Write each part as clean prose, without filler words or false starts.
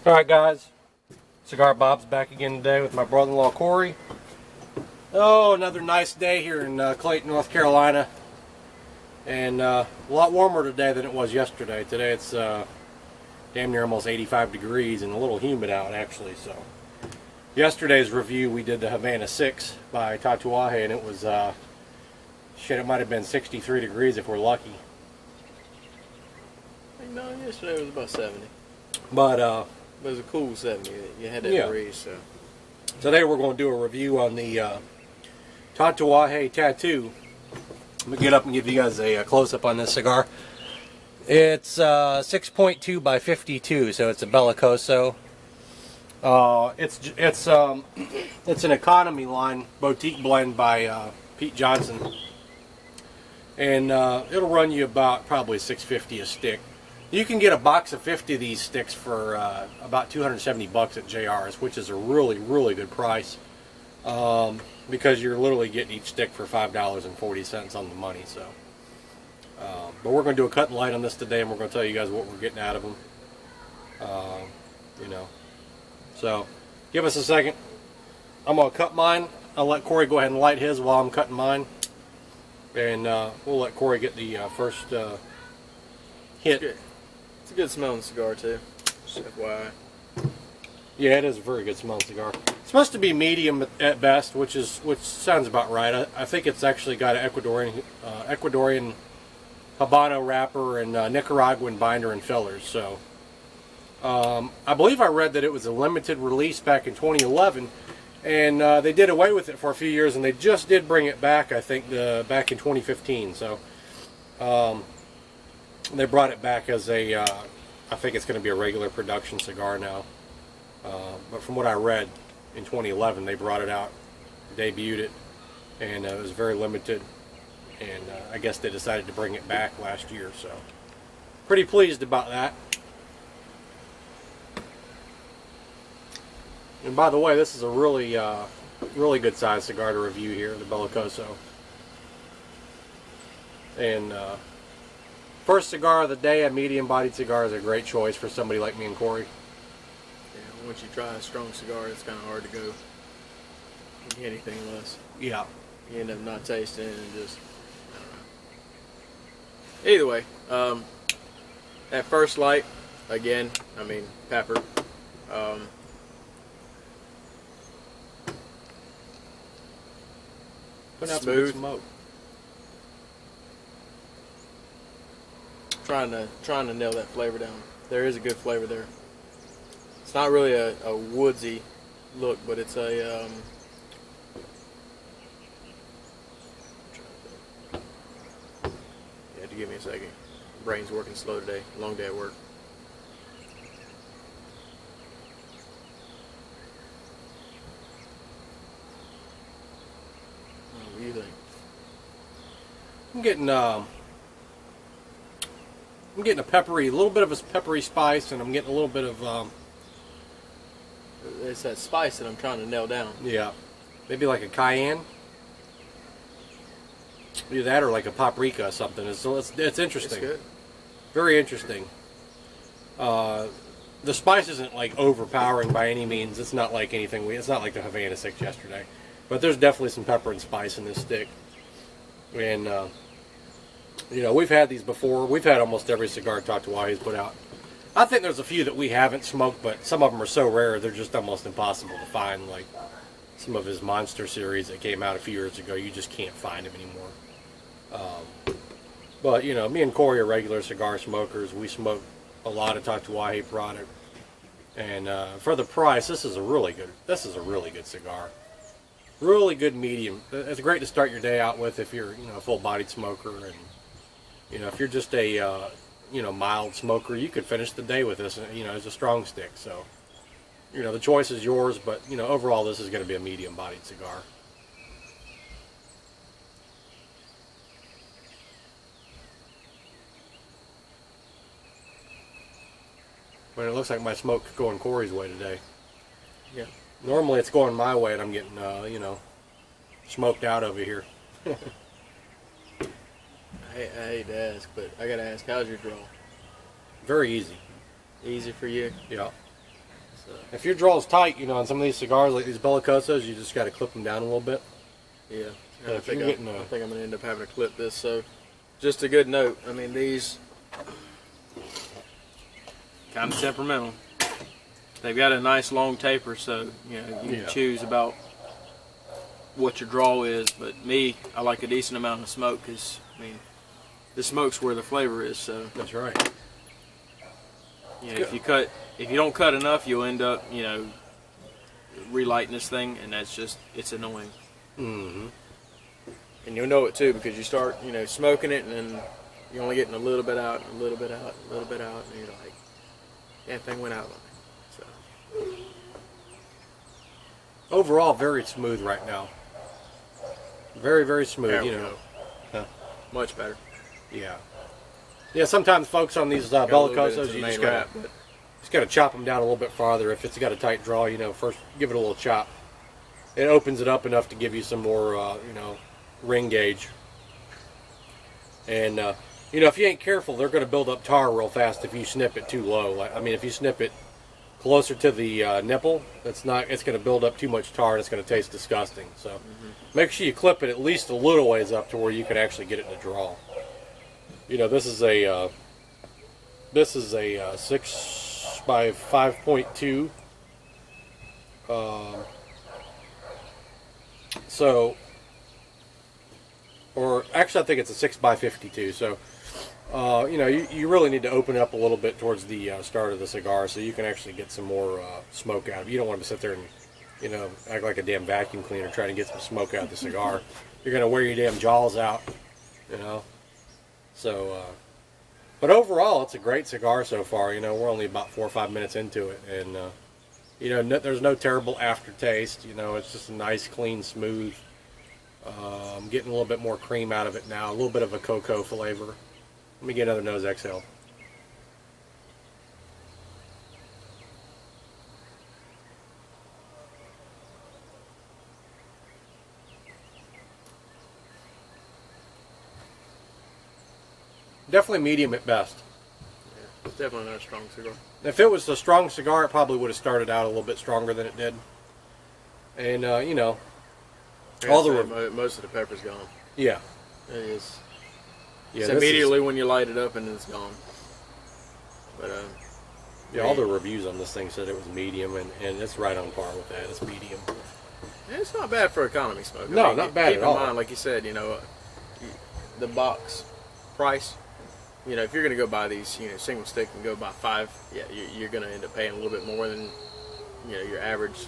Alright guys, Cigar Bob's back again today with my brother-in-law Corey. Oh, another nice day here in Clayton, North Carolina. And a lot warmer today than it was yesterday. Today it's damn near almost 85 degrees and a little humid out actually. So yesterday's review we did the Havana 6 by Tatuaje, and it was, shit, it might have been 63 degrees if we're lucky. No, yesterday was about 70. But it was a cool 70. You had that breeze, so. Today we're going to do a review on the Tatuaje Tattoo. Let me get up and give you guys a close-up on this cigar. It's 6.2 by 52, so it's a Belicoso. It's an economy line boutique blend by Pete Johnson, and it'll run you about probably $6.50 a stick. You can get a box of 50 of these sticks for about 270 bucks at JR's, which is a really, really good price, because you're literally getting each stick for $5.40 on the money. So, but we're going to do a cut and light on this today, and we're going to tell you guys what we're getting out of them. So give us a second. I'm going to cut mine. I'll let Corey go ahead and light his while I'm cutting mine, and we'll let Corey get the first hit. It's a good smelling cigar too, just FYI. Yeah, it is a very good smelling cigar. It's supposed to be medium at best, which sounds about right. I think it's actually got an Ecuadorian Habano wrapper and Nicaraguan binder and fillers. So I believe I read that it was a limited release back in 2011, and they did away with it for a few years, and they just did bring it back, I think, back in 2015. So they brought it back as a, I think it's going to be a regular production cigar now. But from what I read, in 2011 they brought it out, debuted it, and it was very limited. And I guess they decided to bring it back last year. So pretty pleased about that. And by the way, this is a really, really good sized cigar to review here, the Belicoso. And first cigar of the day, a medium-bodied cigar, is a great choice for somebody like me and Corey. Yeah, once you try a strong cigar, it's kind of hard to go anything less. Yeah. You end up not tasting it and just, I don't know. Either way, at first light, again, I mean, pepper. Putting out some good Smooth. smoke. Trying to nail that flavor down. There is a good flavor there. It's not really a woodsy look, but it's a you have to give me a second. Brain's working slow today. Long day at work. What do you think? I'm getting a little bit of a peppery spice, and I'm getting a little bit of It's that spice that I'm trying to nail down. yeah, maybe like a cayenne. Either that or like a paprika or something. It's interesting. It's good. Very interesting. The spice isn't like overpowering by any means. It's not like anything. It's not like the Havana 6 yesterday, but there's definitely some pepper and spice in this stick. And you know, we've had these before. We've had almost every cigar Tatuaje's put out. I think there's a few that we haven't smoked, but some of them are so rare they're just almost impossible to find. Like some of his Monster series that came out a few years ago, you just can't find them anymore. But you know, me and Corey are regular cigar smokers. We smoke a lot of Tatuaje product, and for the price, this is a really good cigar. Really good medium. It's great to start your day out with if you're, you know, a full-bodied smoker, and you know, if you're just a you know, mild smoker, you could finish the day with this, you know, as a strong stick. So, you know, the choice is yours, but you know, overall this is going to be a medium-bodied cigar. But it looks like my smoke's going Corey's way today. Yeah. Normally it's going my way, and I'm getting, you know, smoked out over here. I hate to ask, but I gotta ask, how's your draw? Very easy. Easy for you? Yeah. So, if your draw's tight, you know, on some of these cigars like these Belicosos, you just got to clip them down a little bit. yeah. But I if think you're getting I think I'm gonna end up having to clip this. So, just a good note. I mean, these kind of temperamental. They've got a nice long taper, so you know you can choose about what your draw is. But me, I like a decent amount of smoke because I mean, the smoke's where the flavor is. So That's right. you know, if you don't cut enough, you'll end up relighting this thing, and it's annoying. Mm-hmm. And you'll know it too because you start smoking it, and then you're only getting a little bit out, a little bit out, a little bit out, and you're like, that thing went out on me. So Overall, very smooth right now. Very, very smooth. there You we know. go. Much better. Yeah. Yeah. Sometimes, folks, on these Got a little bit into Belicosos, the you main just gotta wrap, but chop them down a little bit farther. If it's got a tight draw, you know, first give it a little chop. It opens it up enough to give you some more, ring gauge. And if you ain't careful, they're going to build up tar real fast if you snip it too low. Like, I mean, if you snip it closer to the nipple, it's going to build up too much tar and it's going to taste disgusting. So make sure you clip it at least a little ways up to where you can actually get it to draw. You know, this is a 6 by 5.2. Or actually, I think it's a 6 by 52. So, you really need to open it up a little bit towards the start of the cigar so you can actually get some more smoke out of it. You don't want to sit there and, act like a damn vacuum cleaner trying to get some smoke out of the cigar. You're going to wear your damn jaws out, So, but overall, it's a great cigar so far. We're only about 4 or 5 minutes into it, and there's no terrible aftertaste. It's just a nice, clean, smooth. I'm getting a little bit more cream out of it now, a little bit of a cocoa flavor. Let me get another nose exhale. Definitely medium at best. yeah, it's definitely not a strong cigar. If it was a strong cigar, it probably would have started out a little bit stronger than it did. And, all the most of the pepper's gone. Yeah. It is. Yeah, It's immediately when you light it up and it's gone. But all the reviews on this thing said it was medium, and it's right on par with that. It's medium. it's not bad for economy smoke. No, not bad at all. Keep in mind, like you said, the box price. If you're going to go buy these, single stick and go buy 5, yeah, you're going to end up paying a little bit more than, your average,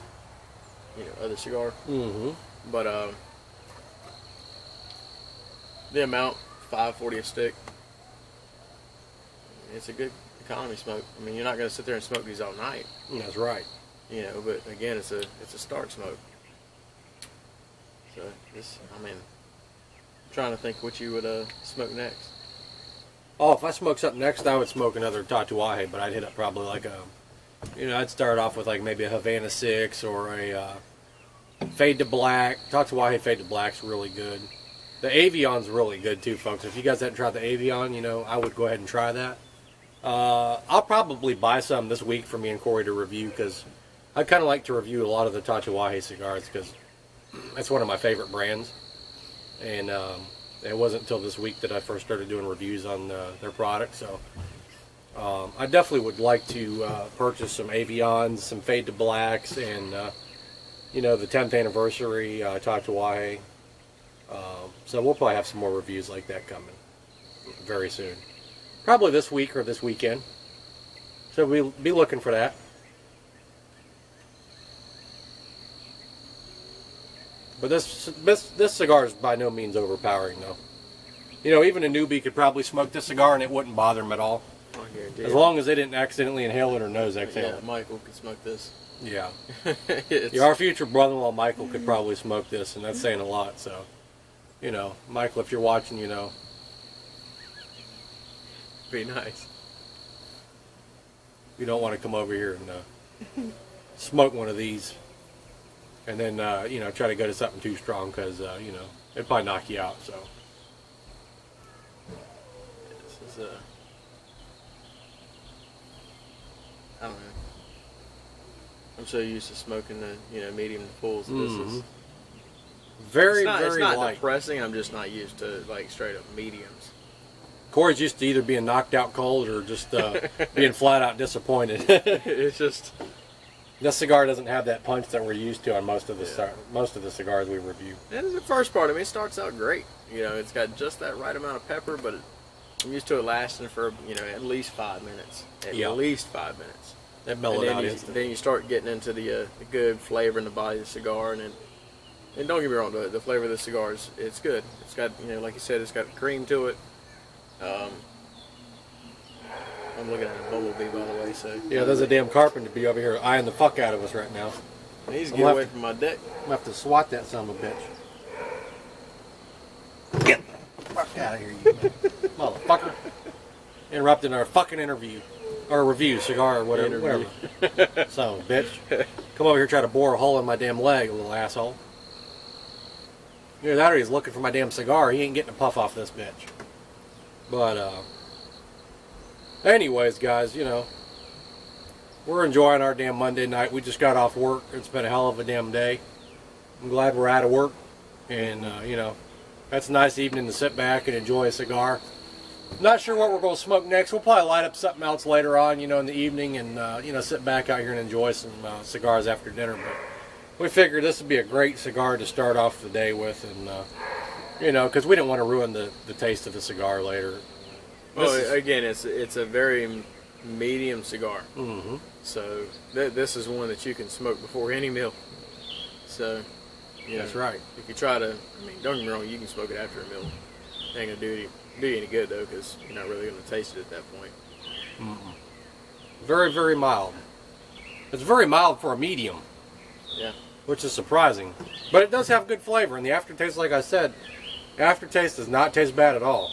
other cigar. Mm-hmm. But the amount, $5.40 a stick, it's a good economy smoke. I mean, you're not going to sit there and smoke these all night. That's right. But again, it's a start smoke. So I'm trying to think what you would smoke next. Oh, if I smoke something next, I would smoke another Tatuaje, but I'd hit up probably like I'd start off with like maybe a Havana 6 or a Fade to Black. Tatuaje Fade to Black's really good. The Avion's really good too, folks. If you guys haven't tried the Avion, I would go ahead and try that. I'll probably buy some this week for me and Corey to review because I kind of like to review a lot of the Tatuaje cigars because that's one of my favorite brands. And it wasn't until this week that I first started doing reviews on their product. So I definitely would like to purchase some Avions, some Fade to Blacks, and the 10th anniversary Tatuaje. So we'll probably have some more reviews like that coming very soon. Probably this week or this weekend. So we'll be looking for that. But this cigar is by no means overpowering, though. Even a newbie could probably smoke this cigar and it wouldn't bother him at all. Oh, yeah, as long as they didn't accidentally inhale it or nose exhale. Yeah, Michael could smoke this. Yeah. Our future brother-in-law Michael could probably smoke this, and that's saying a lot. So, Michael, if you're watching, Be nice. You don't want to come over here and smoke one of these, and then try to go to something too strong because it'd probably knock you out. So. This is I don't know. I'm so used to smoking the medium to fulls. This is very it's not light. depressing. I'm just not used to like straight up mediums. Corey's used to either being knocked out cold or just being flat out disappointed. It's just this cigar doesn't have that punch that we're used to on most of the cigars we review. And the first part, I mean, it starts out great. It's got just that right amount of pepper, but I'm used to it lasting for at least 5 minutes. At least 5 minutes. That mellowed out instantly. Then you start getting into the good flavor in the body of the cigar, and don't get me wrong, the flavor of the cigar it's good. It's got like you said, it's got cream to it. I'm looking at a bumblebee, by the way. So yeah, there's a damn carpenter bee over here eyeing the fuck out of us right now. He needs to get away from my deck. I'm gonna have to swat that son of a bitch. Get the fuck out of here, you motherfucker! Interrupting our fucking interview, or review, cigar, or whatever. Son of a bitch! Come over here, try to bore a hole in my damn leg, little asshole. Either that or he's looking for my damn cigar. He ain't getting a puff off this bitch. But anyways, guys, we're enjoying our damn Monday night. We just got off work. It's been a hell of a damn day. I'm glad we're out of work. And, that's a nice evening to sit back and enjoy a cigar. Not sure what we're going to smoke next. We'll probably light up something else later on, in the evening and, sit back out here and enjoy some cigars after dinner. But we figured this would be a great cigar to start off the day with. And, because we didn't want to ruin the taste of the cigar later. Again, it's a very medium cigar. Mm-hmm. So this is one that you can smoke before any meal. So that's right. If you try to, don't get me wrong, you can smoke it after a meal. It ain't gonna do you any good though, because you're not really gonna taste it at that point. Mm-mm. Very, very mild. It's very mild for a medium. Yeah. Which is surprising, but it does have good flavor, and the aftertaste, like I said, aftertaste does not taste bad at all.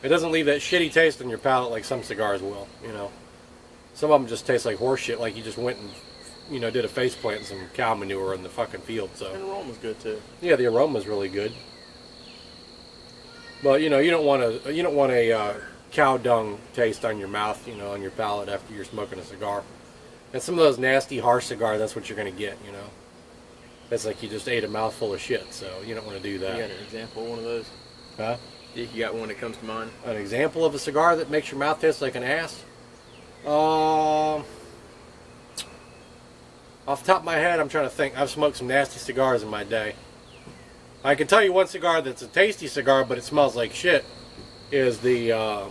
It doesn't leave that shitty taste in your palate like some cigars will, Some of them just taste like horse shit, like you just went and, did a face plant and some cow manure in the fucking field. So. And the aroma's good too. Yeah, the aroma's really good. But you don't want a cow dung taste on your mouth, on your palate after you're smoking a cigar. And some of those nasty, harsh cigars, that's what you're gonna get, It's like you just ate a mouthful of shit, so you don't want to do that. You got an example of one of those? Huh? You got one that comes to mind? An example of a cigar that makes your mouth taste like an ass? Off the top of my head, I'm trying to think. I've smoked some nasty cigars in my day. I can tell you one cigar that's a tasty cigar, but it smells like shit, is the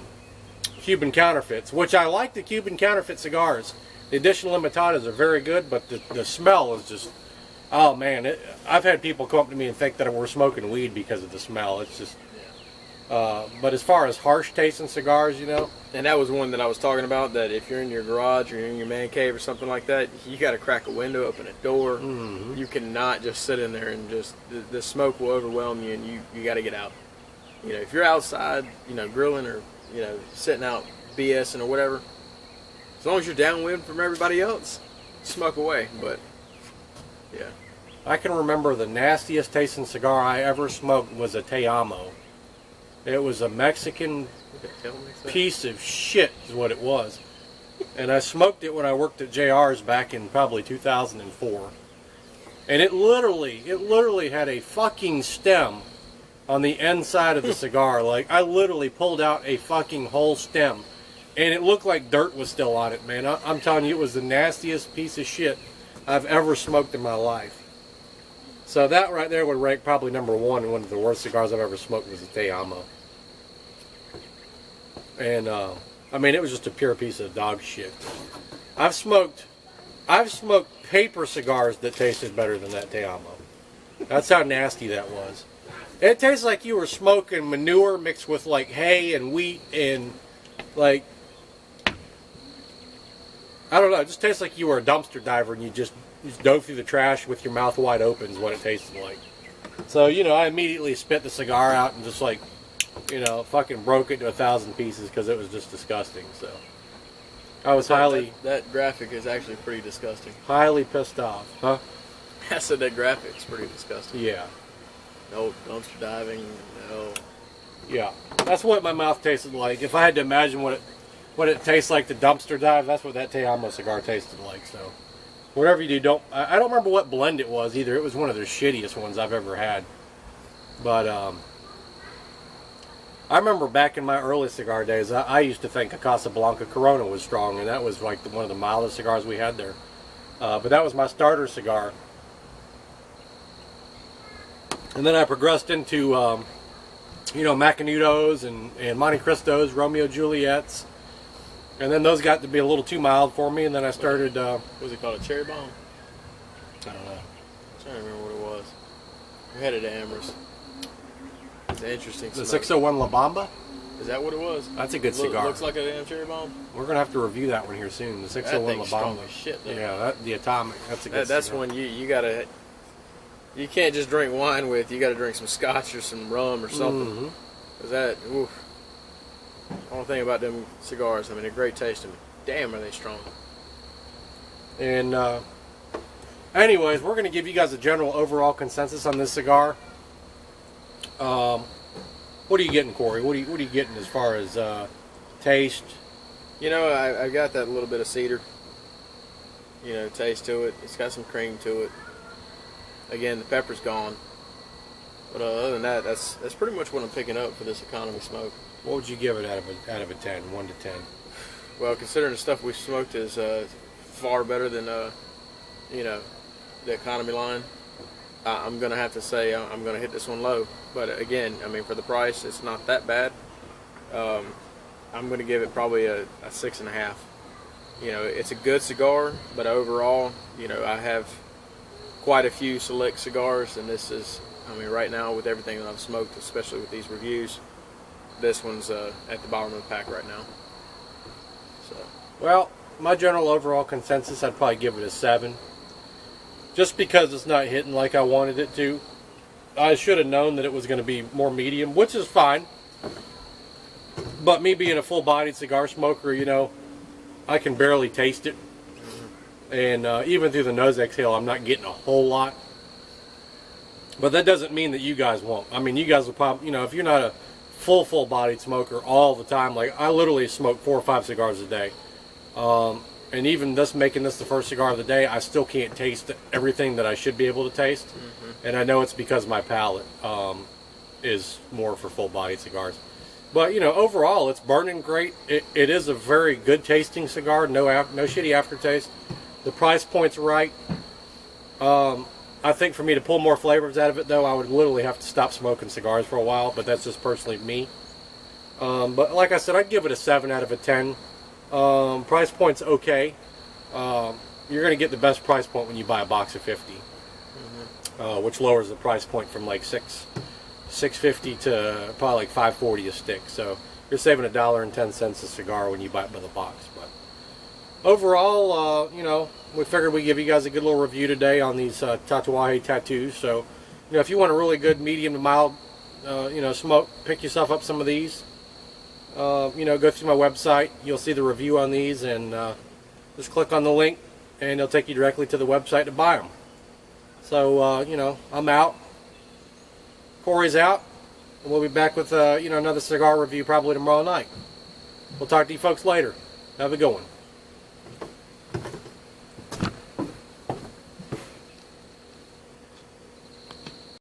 Cuban counterfeits, which I like the Cuban counterfeit cigars. The edition limitadas are very good, but the smell is just, oh man, I've had people come up to me and think that we're smoking weed because of the smell. It's just, but as far as harsh tasting cigars, And that was one that I was talking about, that if you're in your garage or you're in your man cave or something like that, you got to crack a window, open a door. Mm-hmm. You cannot just sit in there and just, the smoke will overwhelm you, and you got to get out. If you're outside, grilling or, sitting out BSing or whatever, as long as you're downwind from everybody else, smoke away. But, yeah. I can remember the nastiest tasting cigar I ever smoked was a Te Amo. It was a Mexican piece of shit is what it was. And I smoked it when I worked at JR's back in probably 2004. And it literally had a fucking stem on the inside of the cigar. Like, I literally pulled out a fucking whole stem. And it looked like dirt was still on it, man. I'm telling you, it was the nastiest piece of shit I've ever smoked in my life. So that right there would rank probably number one. One of the worst cigars I've ever smoked was a Te Amo. And, it was just a pure piece of dog shit. I've smoked paper cigars that tasted better than that Te Amo. That's how nasty that was. It tastes like you were smoking manure mixed with, like, hay and wheat and, like, I don't know, it just tastes like you were a dumpster diver and you just dove through the trash with your mouth wide open is what it tasted like. So, I immediately spit the cigar out and just, like, fucking broke it to 1,000 pieces because it was just disgusting. So, I was that graphic is actually pretty disgusting. Highly pissed off. Huh? I said that graphic's pretty disgusting. Yeah. No dumpster diving, no. Yeah. That's what my mouth tasted like. If I had to imagine what it tastes like to dumpster dive, that's what that Te Amo cigar tasted like. So, whatever you do, I don't remember what blend it was either. It was one of the shittiest ones I've ever had. But I remember back in my early cigar days, I used to think a Casablanca Corona was strong, and that was like one of the mildest cigars we had there. But that was my starter cigar. And then I progressed into, you know, Macanudos and Monte Cristos, Romeo Juliets. And then those got to be a little too mild for me, and then I started... what was it called, a cherry bomb? I don't know. I'm trying to remember what it was. We had it at Amherst. It's an interesting The smoke. 601 La Bamba? Is that what it was? That's a good cigar. Looks like a damn cherry bomb. We're going to have to review that one here soon. The 601 La That thing's strong Bamba. as shit, though. Yeah, the Atomic. That's a good That's cigar. when you gotta... You can't just drink wine with. You got to drink some scotch or some rum or something. Mm-hmm. Cause that, oof. Only thing about them cigars, I mean, they're great tasting. Damn, are they strong? And anyways, we're going to give you guys a general overall consensus on this cigar. What are you getting, Corey? What are you getting as far as taste? You know, I got that little bit of cedar. You know, taste to it. It's got some cream to it. Again, the pepper's gone. But other than that, that's pretty much what I'm picking up for this economy smoke. What would you give it out of a 10, 1 to 10? Well, considering the stuff we smoked is far better than you know, the economy line, I'm gonna have to say I'm gonna hit this one low. But again, I mean, for the price, it's not that bad. I'm gonna give it probably a 6.5. You know, it's a good cigar, but overall, you know, I have quite a few select cigars, and this is, I mean, right now with everything that I've smoked, especially with these reviews, this one's at the bottom of the pack right now. So, well, my general overall consensus, I'd probably give it a 7. Just because it's not hitting like I wanted it to. I should have known that it was going to be more medium, which is fine. But me being a full-bodied cigar smoker, you know, I can barely taste it. And even through the nose exhale, I'm not getting a whole lot. But that doesn't mean that you guys won't. I mean, you guys will probably, you know, if you're not a full-bodied smoker all the time, like I literally smoke 4 or 5 cigars a day. And even making this the first cigar of the day, I still can't taste everything that I should be able to taste. Mm-hmm. And I know it's because my palate is more for full-bodied cigars. But, you know, overall, it's burning great. It is a very good tasting cigar. No shitty aftertaste. The price point's right. I think for me to pull more flavors out of it, though, I would literally have to stop smoking cigars for a while. But that's just personally me. But like I said, I'd give it a 7 out of a 10. Price point's okay. You're going to get the best price point when you buy a box of 50. Mm-hmm. Which lowers the price point from like $6.50 to probably like $5.40 a stick. So you're saving $1.10 a cigar when you buy it by the box. But overall, you know, we figured we'd give you guys a good little review today on these Tatuaje tattoos. So, you know, if you want a really good medium to mild, you know, smoke, pick yourself up some of these. You know, go through my website. You'll see the review on these, and just click on the link, and it'll take you directly to the website to buy them. So, you know, I'm out. Corey's out. And we'll be back with, you know, another cigar review probably tomorrow night. We'll talk to you folks later. Have a good one.